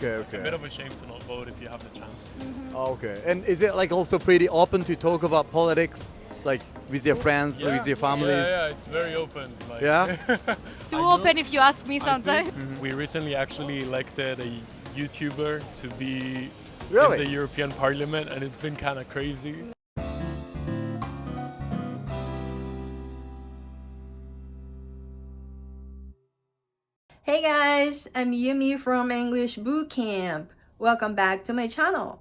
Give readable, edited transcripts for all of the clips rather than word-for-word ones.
Okay, It's okay. a bit of a shame to not vote if you have the chance to. Oh, okay. And is it like also pretty open to talk about politics, like with your friends, with your families? Yeah, it's very open. Like, Yeah? Too open if you ask me sometimes. We recently actually elected a YouTuber to be Really? in the European Parliament, and it's been kind of crazy. Hey guys, I'm Yumi from English Bootcamp. Welcome back to my channel.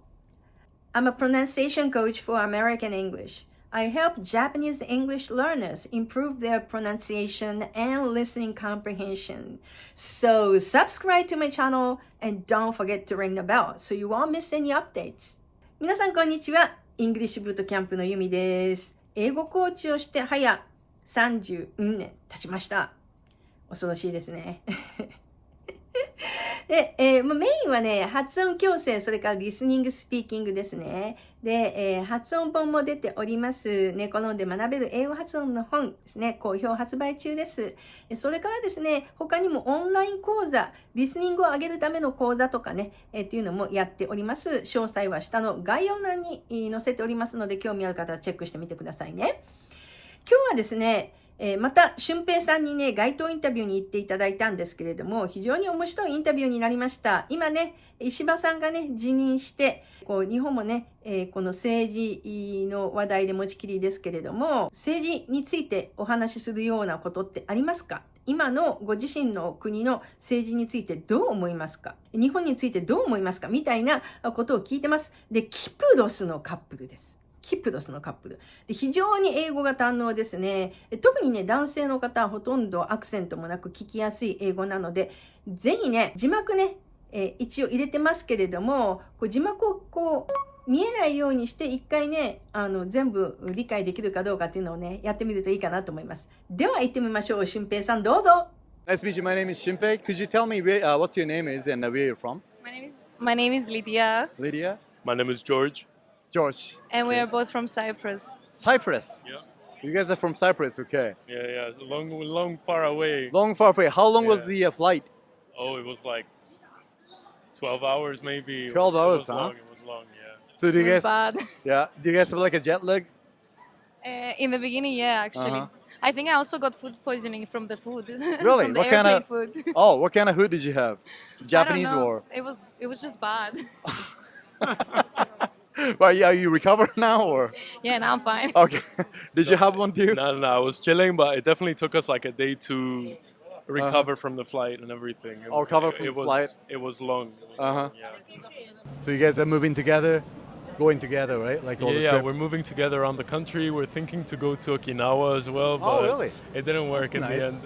I'm a pronunciation coach for American English. I help Japanese English learners improve their pronunciation and listening comprehension. So subscribe to my channel and don't forget to ring the bell so you won't miss any updates. 皆さんこんにちは。イングリッシュブートキャンプのユミです。英語コーチをして早30年経ちました。恐ろしいですね。で、メインはね、発音矯正、それからリスニングスピーキングですね。で、発音本も出ております。ネコろんで学べる英語発音の本ですね。好評発売中です。それからですね、他にもオンライン講座、リスニングを上げるための講座とかね、っていうのもやっております。詳細は下の概要欄に載せておりますので、興味ある方はチェックしてみてくださいね。今日はですね、また、俊平さんにね、街頭インタビューに行っていただいたんですけれども、非常に面白いインタビューになりました。今ね、石破さんがね、辞任して、日本もね、この政治の話題で持ちきりですけれども、政治についてお話しするようなことってありますか？今のご自身の国の政治についてどう思いますか？日本についてどう思いますか？みたいなことを聞いてます。で、キプロスのカップルです。キプロスのカップル。で、非常に英語が堪能ですね。特にね、男性の方はほとんどアクセントもなく聞きやすい英語なので、ぜひね、字幕ね、一応入れてますけれども、字幕を見えないようにして一回ね、全部理解できるかどうかっていうのをね、やってみるといいかなと思います。では行ってみましょう。俊平さんどうぞ。Nice to meet you. My name is Shinpei. Could you tell me what your name is and where you're from? My name is Lydia, Lydia? My name is George. George. and we are both from Cyprus. Cyprus. Yeah. You guys are from Cyprus, okay. Yeah. Long, far away. Long, far away. How long was Yeah. the flight? Oh, it was like 12 hours maybe. 12 hours, it was huh? Long, it was long, yeah. So do you It was guys? bad. Yeah. Do you guys have like a jet lag? In the beginning, yeah, actually. Uh-huh. I think I also got food poissoning from the food. Really? From the What kind airplane of? food. Oh, what kind of food did you have? Japanese I don't know. or? It was just bad. Well, are you recovered now or? Yeah, now I'm fine. Okay. Did you have one too? No, I was chilling, but it definitely took us like a day to recover from the flight and everything. Oh, recover from the flight. It was long. Uh-huh. Yeah. So you guys are moving together, going together, right? Like all the Yeah, trips. we're moving together around the country. We're thinking to go to Okinawa as well, but really? it didn't work That's in nice. the end.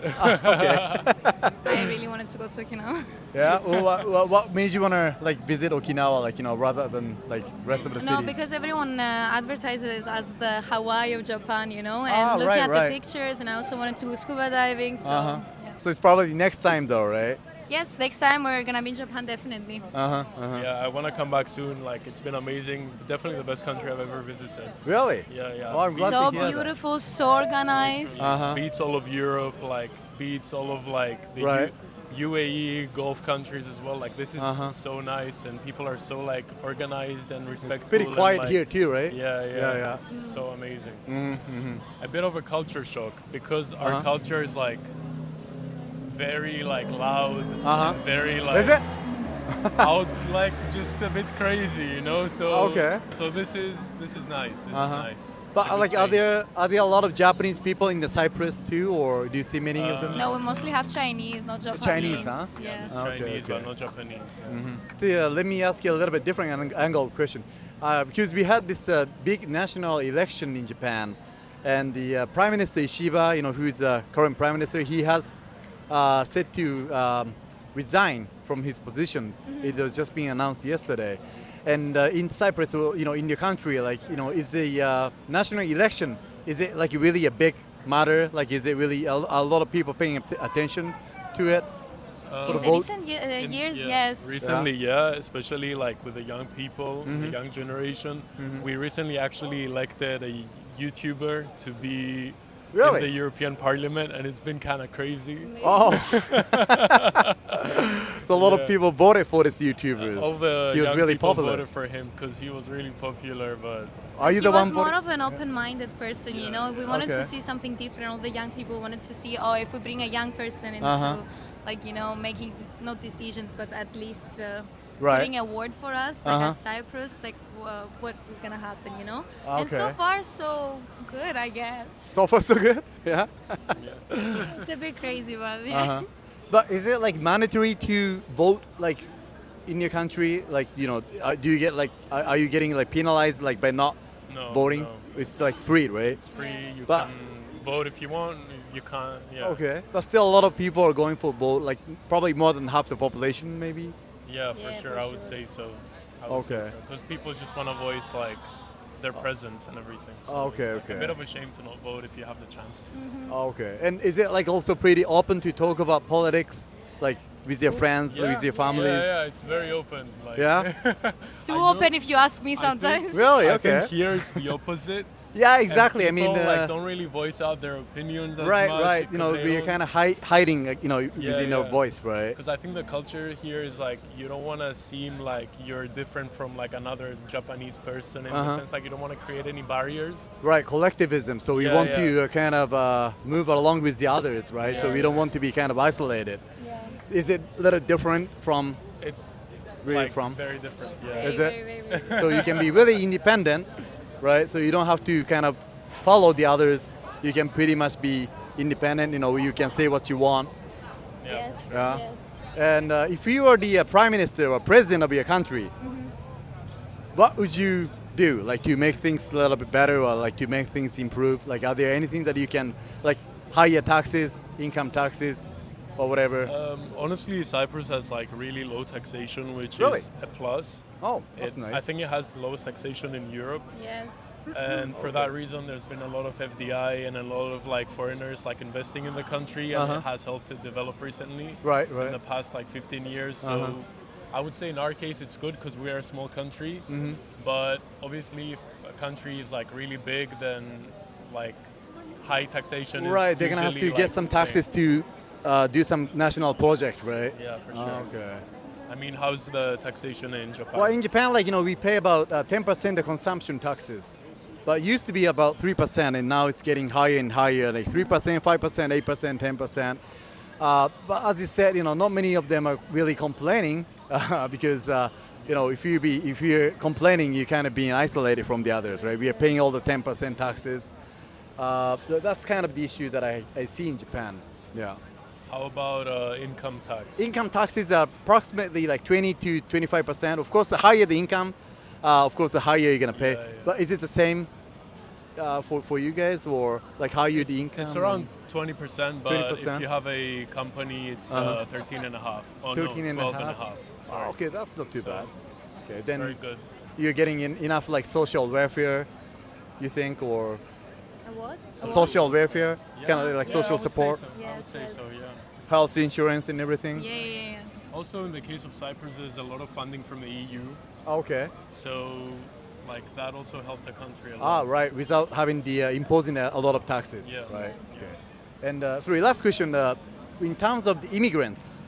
Okay. I really wanted to go to Okinawa. Yeah. Well, what made you wanna like visit Okinawa, like rather than like rest of the cities? No, because everyone advertises it as the Hawaii of Japan, and looking right, at right. the pictures, and I also wanted to go scuba diving, so Uh-huh. yeah. So it's probably next time though, right? Yes, next time we're gonna be in Japan, definitely. Yeah, I want to come back soon. Like, it's been amazing. Definitely the best country I've ever visited. Really? Yeah. Oh, I'm glad So to hear beautiful, so organized. Beats all of Europe, like beats all of like the Right. UAE Gulf countries as well. Like, this is so nice, and people are so like organized and respectful. Pretty and, quiet like, here too, right? Yeah. It's so amazing. A bit of a culture shock because our culture is like very like loud, and very like Is it? out, like just a bit crazy, So Okay. So this is nice. This is nice. But It's a good like, change. are there a lot of Japanese people in the Cyprus too, or do you see many of them? No, we mostly have Chinese, not Japanese. Chinese, huh? Yeah. It's Okay, Chinese, okay. but not Japanese. Yeah. So, let me ask you a little bit different angle question, because we had this big national election in Japan, and the Prime Minister Ishiba, who is the current Prime Minister, he has said to resign from his position. It was just being announced yesterday. And in Cyprus, in your country, like, is the national election, is it like really a big matter? Like, is it really a lot of people paying attention to it? For the In vote? recent years, yes. Recently, yeah, especially like with the young people, the young generation. We recently actually elected a YouTuber to be Really? in the European Parliament, and it's been kind of crazy. Oh. So a lot of Yeah. people voted for this YouTuber. All the He was young really people popular. voted for him because he was really popular, but Are you He the was one more voting? of an open-minded person, you know. We wanted Okay. to see something different. All the young people wanted to see, oh, if we bring a young person into, like, you know, making not decisions, but at least Right. putting a word for us, like at Cyprus, like what is gonna happen, you know. And so Okay. far, so good, I guess. So far so good. Yeah. It's a bit crazy, but yeah. But is it like mandatory to vote like in your country? Like, you know, do you get like are you getting like penalized like by not no. voting? No. It's like free, right? It's free. You But- can vote if you want. You can't. Yeah. Okay. But still a lot of people are going for vote, like probably more than half the population maybe. Yeah, for Yeah, sure. for I would sure. say so. I would Okay. Because people just want to voice like their presence and everything. So Okay, it's, like, okay. a bit of a shame to not vote if you have the chance to. Okay. And is it like also pretty open to talk about politics like with your friends, Yeah. with your families? Yeah, it's very open. Like, Yeah? Too I open, know- if you ask me think- sometimes. Really? I Okay. think here it's the opposite. Yeah, And exactly. I mean, people, like don't really voice out their opinions as right, much. right. You know, we're kind of hiding, you know, within our yeah. voice, right? Because I think the culture here is like you don't want to seem like you're different from like another Japanese person in the sense like you don't want to create any barriers. Right, collectivism. So we Yeah, want yeah. to kind of move along with the others, right? So Yeah, we don't yeah. want to be kind of isolated. Yeah. Is it a little different from It's where like you're from? very different. Yeah. Very, Is it? very, very, very. So you can be really independent, right? So you don't have to kind of follow the others. You can pretty much be independent. You know, you can say what you want. Yeah. Yes, Yeah. yes. And if you are the prime minister or president of your country, what would you do? Like to make things a little bit better, or like to make things improve? Like, are there anything that you can, like, higher taxes, income taxes, or whatever? Honestly, Cyprus has like really low taxation, which Really? is a plus. Oh, that's It- nice. I think it has the lowest taxation in Europe, Yes. and for that reason, there's been a lot of FDI and a lot of like foreigners like investing in the country, and it has helped it develop recently. Right, In right. the past like 15 years, so I would say in our case it's good because we are a small country. But obviously, if a country is like really big, then like high taxation is Right, they're gonna have to usually, get like, some the thing. taxes to do some national project, right? Yeah, for sure. Okay. I mean, how's the taxation in Japan? Well, in Japan, like, you know, we pay about 10% of consumption taxes. But it used to be about 3%, and now it's getting higher and higher, like 3%, 5%, 8%, 10%. But as you said, you know, not many of them are really complaining because, you know, if you're complaining, you're kind of being isolated from the others, right? We are paying all the 10% taxes. That's kind of the issue that I see in Japan. Yeah. How about income tax? Income taxes are approximately like 20 to 25%. Of course, the higher the income, of course, the higher you're gonna pay. Yeah, yeah. But is it the same for you guys, or like higher the income? It's around 20%, but 20%? if you have a company, it's 13 and a half. Oh, 13 no, and 12 a and a half. half. Oh, Sorry. okay, that's not too So, bad. Okay, It's then very good. you're getting enough like social welfare, you think, or A what? social welfare, kind of like Yeah, social I would say support, so. I would Yes, say yes. so, yeah. health insurance, and everything. Yeah, yeah, yeah. Also, in the case of Cyprus, there's a lot of funding from the EU, Okay. so like that also helped the country a Ah, lot. right. Without having the imposing a lot of taxes. Yeah. Right. Okay. And sorry, last question. In terms of the immigrants,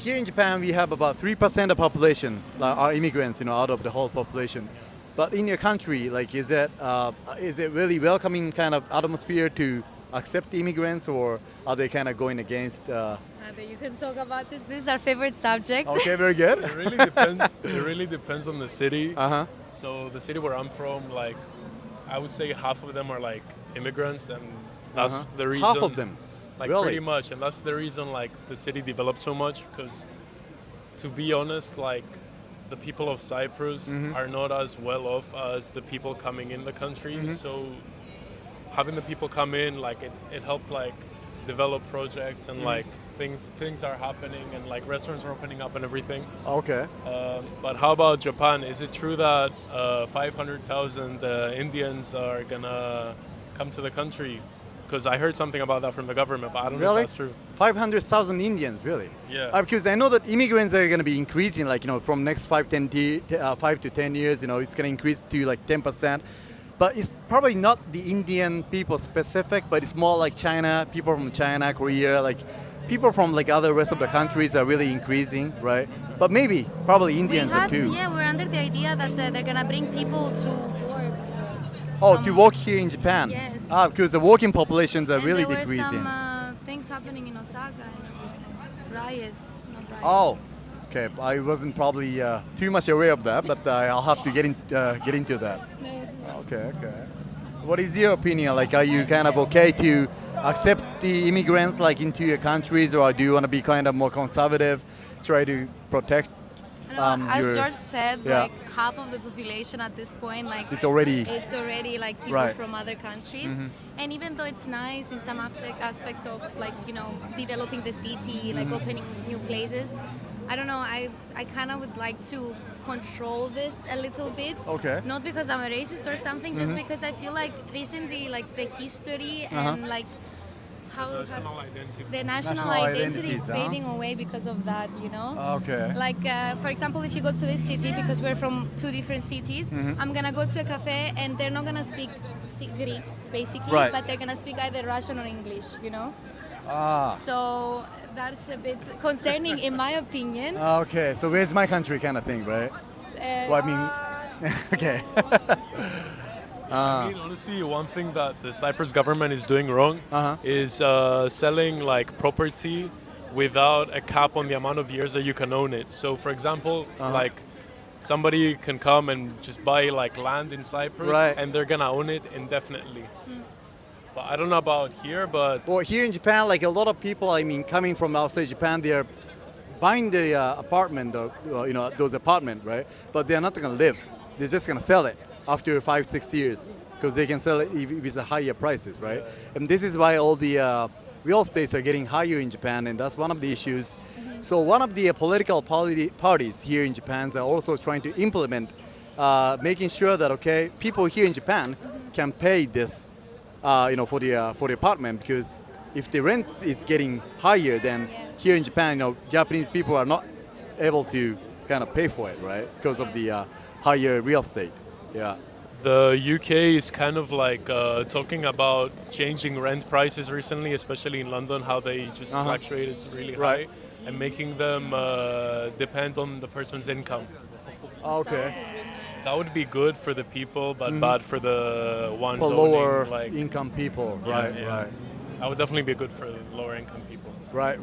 here in Japan we have about 3% of population are immigrants. You know, out of the whole population. But in your country, like, is it really welcoming kind of atmosphere to accept the immigrants, or are they kind of going against? But you can talk about this. This is our favorite subject. Okay, very good. It really depends. It really depends on the city. Uh-huh. So the city where I'm from, like, I would say half of them are like immigrants, and that's the reason. Half of them. Like Really? pretty much, and that's the reason like the city developed so much. Because, to be honest, like the people of Cyprus are not as well off as the people coming in the country. So having the people come in, like it helped like develop projects and like things are happening and like restaurants are opening up and everything. Okay. But how about Japan? Is it true that 500,000 Indians are gonna come to the country? Because I heard something about that from the government, but I don't know Really? if that's true. 500,000 Indians, really? Yeah. Because I know that immigrants are going to be increasing, like, you know, from next 5 to 10 years, you know, it's going to increase to like 10%. but it's probably not the Indian people specific, but it's more like China, people from China, Korea, like people from like other rest of the countries are really increasing, right? But maybe, probably Indians too. Yeah, we're under the idea that they're gonna bring people to work. Oh, to work here in Japan? Yes. Because the working populations are And really there decreasing. were some things happening in Osaka, riots, not riots. Oh, okay. I wasn't probably too much aware of that, but I'll have to get into that. Okay. What is your opinion? Like, are you kind of okay to accept the immigrants like into your countries, or do you want to be kind of more conservative, try to protect? As your- George said, yeah. like half of the population at this point, like It's already like people Right. from other countries. And even though it's nice in some aspects of like developing the city, like opening new places, I don't know. I kind of would like to control this a little bit. Okay. Not because I'm a racist or something, just because I feel like recently, like the history and like how National identity. the national National identity identities, is fading away because of that, okay. Like, for example, if you go to this city, because we're from two different cities, I'm gonna go to a cafe and they're not gonna speak Greek, basically, Right. but they're gonna speak either Russian or English, Ah. So that's a bit concerning, in my opinion. Okay. So where's my country, kind of thing, right? Well, I mean, okay. I mean, honestly, one thing that the Cyprus government is doing wrong is selling like property without a cap on the amount of years that you can own it. So, for example, like somebody can come and just buy like land in Cyprus, Right. and they're gonna own it indefinitely. But I don't know about here, but Well, here in Japan, like a lot of people, I mean, coming from outside Japan, they're buying the apartment, or those apartment, right? But they're not gonna live. They're just gonna sell it after 5-6 years because they can sell it if it's a higher prices, right? And this is why all the real estates are getting higher in Japan, and that's one of the issues. So one of the political parties here in Japan are also trying to implement, making sure that people here in Japan can pay this, for the apartment, because if the rent is getting higher, then here in Japan, Japanese people are not able to kind of pay for it, right? Because of the higher real estate. Yeah. the UK is kind of like talking about changing rent prices recently, especially in London, how they just fluctuated really Right. high, and making them depend on the person's income. Okay. That would be good for the people, but bad for the ones For owning, lower like, income people, yeah, right, yeah. right. That would definitely be good for lower income people. Right.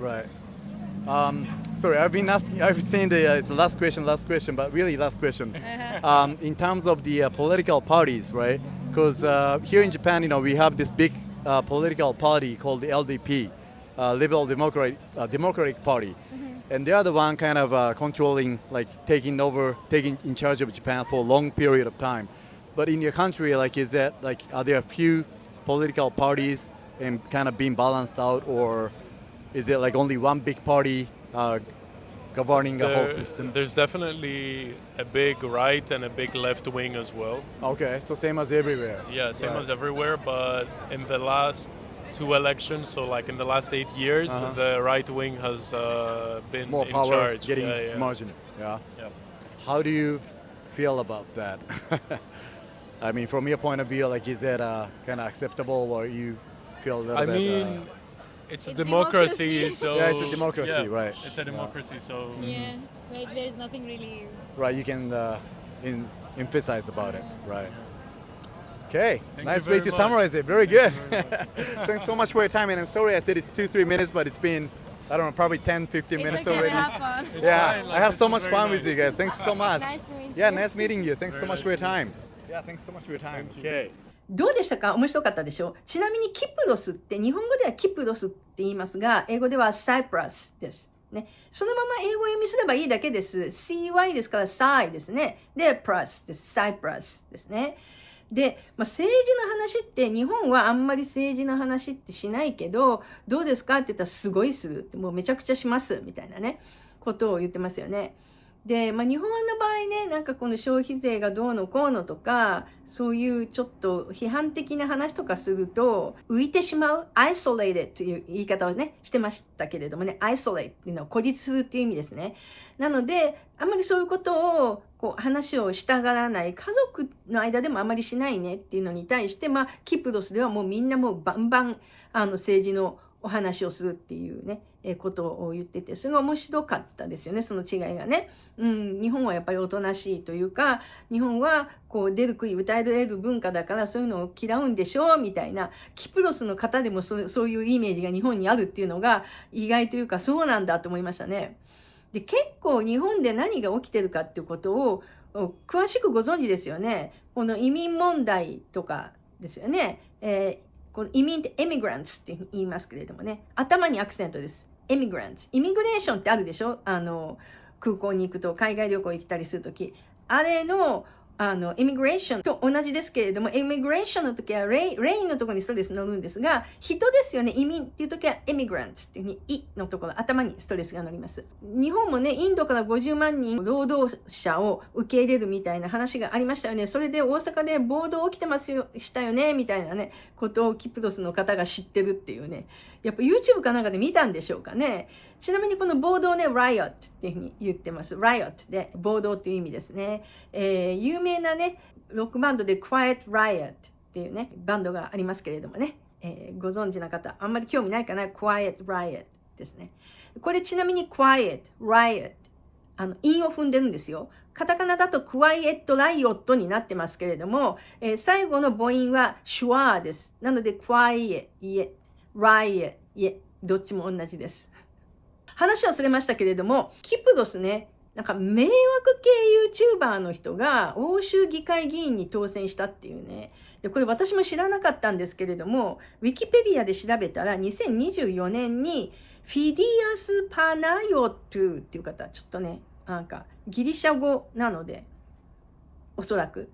Sorry, I've seen the last question, but really last question. In terms of the political parties, right? Because here in Japan, we have this big political party called the LDP, Liberal Democratic Party, and they are the one kind of controlling, like taking in charge of Japan for a long period of time. But in your country, like, are there a few political parties and kind of being balanced out, or is it like only one big party governing the whole system? There's definitely a big right and a big left wing as well. Okay, so same as everywhere. Yeah, same Right. as everywhere, but in the last 2 elections, so like in the last 8 years, the right wing has been More in power, charge. getting yeah. margin. Yeah. Yeah. How do you feel about that? I mean, from your point of view, like, is that kind of acceptable, or you feel a little I bit? mean, it's a It's democracy, democracy. so Yeah, it's a democracy, right. It's a democracy, so Yeah, like there's nothing really. right, you can emphasize about it, right? Okay, Thank nice you way very to much. summarize it. Very good. Thanks so much for your time, and I'm sorry I said it's 2-3 minutes, but it's been, I don't know, probably 10-15 It's minutes okay, already. we have fun. Yeah, fine, like, I have this so is much very fun nice. with you guys. Thanks so much. Nice to meet Yeah, you. nice meeting you. Thanks so Very much nice for your to meet time. Yeah, thanks so much for your time. Thank you. Okay. どうでしたか？面白かったでしょ？ちなみにキプロスって日本語ではキプロスって言いますが、英語では Cyprus です。ね。そのまま英語読みすればいいだけです。CY ですから Cy ですね。で、plus です。Cyprus ですね。で、政治の話って日本はあんまり政治の話ってしないけど、どうですかって言ったらすごいするって、もうめちゃくちゃしますみたいなね、ことを言ってますよね。で、日本の場合ね、なんかこの消費税がどうのこうのとか、そういうちょっと批判的な話とかすると、浮いてしまう、isolated という言い方をね、してましたけれどもね、isolate っていうのは孤立するっていう意味ですね。なので、あんまりそういうことを、話をしたがらない、家族の間でもあまりしないねっていうのに対して、キプロスではもうみんなもうバンバン、政治のお話をするっていうね、ことを言ってて、すごい面白かったですよね、その違いがね。日本はやっぱりおとなしいというか、日本は出る杭歌える文化だからそういうのを嫌うんでしょうみたいな、キプロスの方でもそういうイメージが日本にあるっていうのが意外というか、そうなんだと思いましたね。で、結構日本で何が起きてるかっていうことを詳しくご存知ですよね。この移民問題とかですよね。この移民ってエミグランツって言いますけれどもね、頭にアクセントです。エミグランツ。イミグレーションってあるでしょ？空港に行くと、海外旅行行ったりするとき。あれの、イミグレーションと同じですけれども、イミグレーションの時はレインのところにストレス乗るんですが、人ですよね。移民っていう時はエミグランツっていうふうに、イのところ、頭にストレスが乗ります。日本もね、インドから50万人労働者を受け入れるみたいな話がありましたよね。それで大阪で暴動起きてますよ、したよね、みたいなね、ことをキプロスの方が知ってるっていうね。やっぱ YouTube かなんかで見たんでしょうかね。ちなみにこの暴動ね、riot っていうふうに言ってます。riot で暴動っていう意味ですね。有名なね、ロックバンドで Quiet Riot っていうね、バンドがありますけれどもね、ご存知な方、あんまり興味ないかな、Quiet Riot ですね。これちなみに Quiet Riot、韻を踏んでるんですよ。カタカナだと Quiet Riot になってますけれども、最後の母音はシュワーです。なので Quiet Riot、どっちも同じです。話はそれましたけれども、キプロスね、なんか迷惑系 YouTuber の人が欧州議会議員に当選したっていうね。で、これ私も知らなかったんですけれども、ウィキペディアで調べたら2024年にフィディアス・パナヨトゥっていう方、ちょっとね、なんかギリシャ語なので、おそらく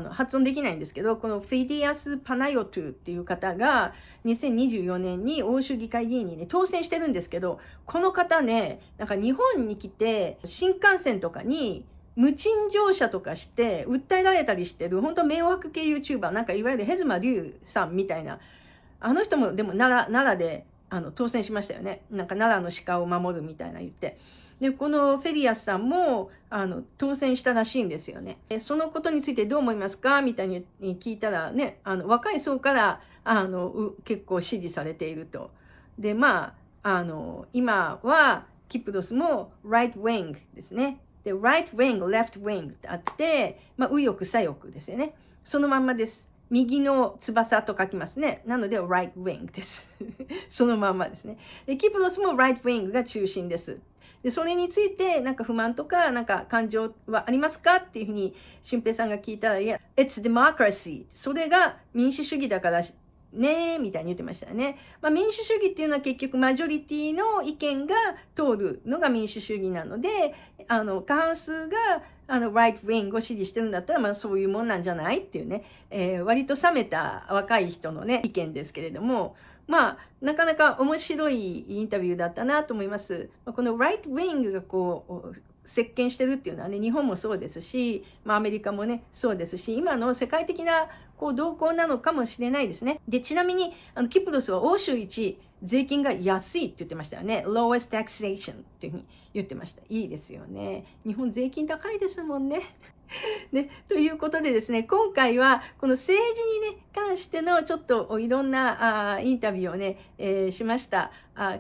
発音できないんですけど、このフィディアス・パナヨトゥっていう方が2024年に欧州議会議員にね、当選してるんですけど、この方ね、なんか日本に来て、新幹線とかに無賃乗車とかして訴えられたりしてる、本当迷惑系 YouTuber、なんかいわゆるヘズマリュウさんみたいな、あの人もでも奈良で当選しましたよね。なんか奈良の鹿を守るみたいな言って。で、このフェリアスさんも当選したらしいんですよね。そのことについてどう思いますかみたいに聞いたらね、若い層から結構支持されていると。で、今はキプロスも right wing ですね。で、right wing、left wing ってあって、右翼左翼ですよね。そのまんまです。右の翼と書きますね。なので right wing です。そのまんまですね。で、キプロスも right wing が中心です。で、それについてなんか不満とかなんか感情はありますかっていうふうに俊平さんが聞いたら、いや、it's democracy。それが民主主義だからね、みたいに言ってましたね。民主主義っていうのは結局マジョリティの意見が通るのが民主主義なので、過半数がright wing を支持してるんだったら、そういうもんなんじゃないっていうね、割と冷めた若い人のね、意見ですけれども、なかなか面白いインタビューだったなと思います。この right wing が席巻してるっていうのはね、日本もそうですし、アメリカもね、そうですし、今の世界的な動向なのかもしれないですね。で、ちなみに、キプロスは欧州一税金が安いって言ってましたよね。lowest taxation っていうふうに言ってました。いいですよね。日本税金高いですもんね。ね、ということでですね、今回はこの政治にね、関してのちょっといろんなインタビューをね、しました。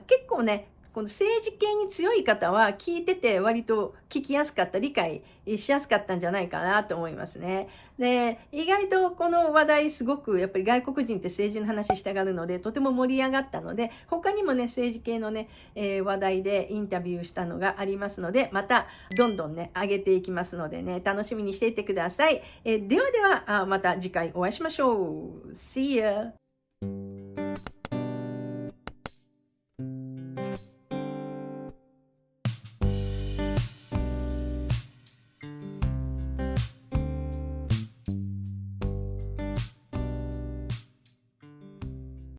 結構ね、この政治系に強い方は聞いてて割と聞きやすかった、理解しやすかったんじゃないかなと思いますね。で、意外とこの話題すごくやっぱり外国人って政治の話したがるので、とても盛り上がったので、他にもね、政治系のね、話題でインタビューしたのがありますので、またどんどんね、上げていきますのでね、楽しみにしていてください。ではでは、また次回お会いしましょう。See ya!